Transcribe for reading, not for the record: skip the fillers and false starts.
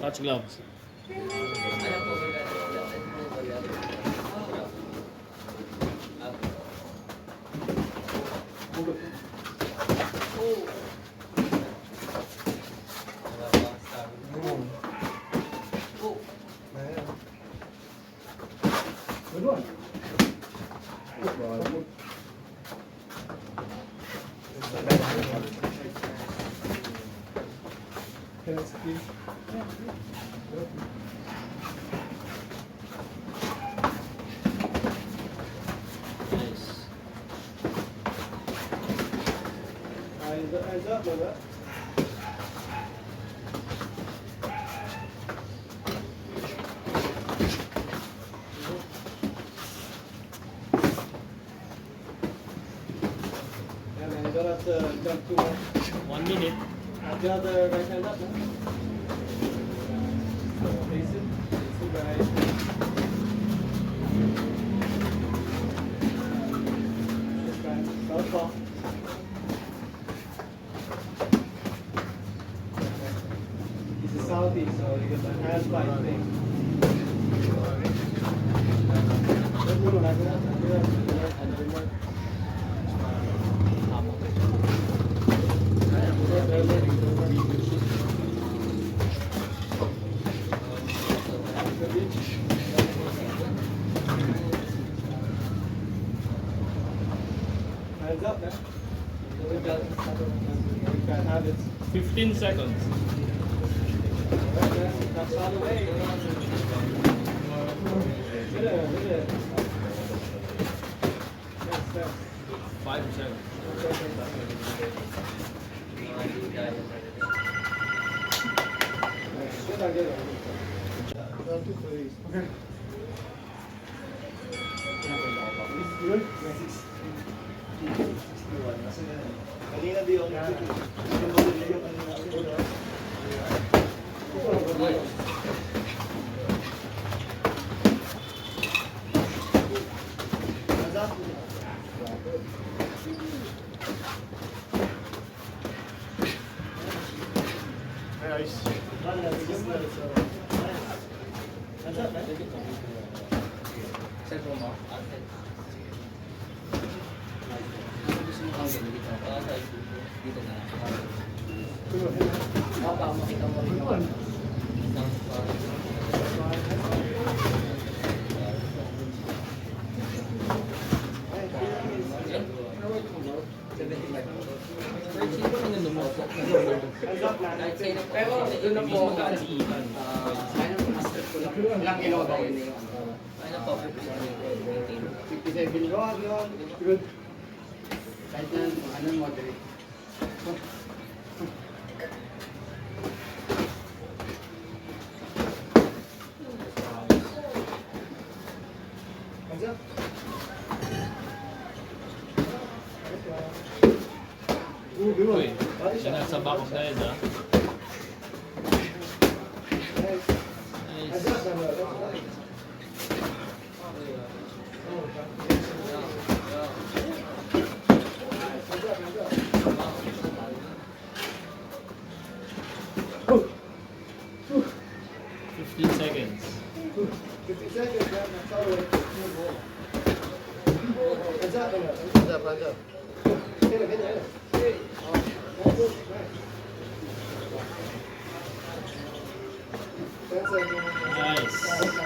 Touch gloves. Good one. Can I see? Nice. Eyes up, brother. Yeah, man, you don't have to jump too much. 1 minute. Have the other right hand up, man. Face it. Face it right. This guy. Southpaw. He's a Saudi, so you get the hand flight thing. Hands up, man. You can have it. 15 seconds. Alright, man. That's all the way. Hit it. Yes. 5 seconds. Get it. Okay. Good? Kanina di ako Dito na lang. Para makita mo rin yung pero doon na po master ko lang. Ilang kilo ba yun yung ano? Ano po? 57 rod yun. Good. Kahit na anong moderate. Hands up. Ooh, good one. Uy, siya nasa back of the head, ha? Nice. Hands Nice. up, brother. Oh. 15 seconds. 50 seconds, man. That's all the way. Hands up, brother. Hands up. Hit it. That's it. Nice. 10 seconds. Nice.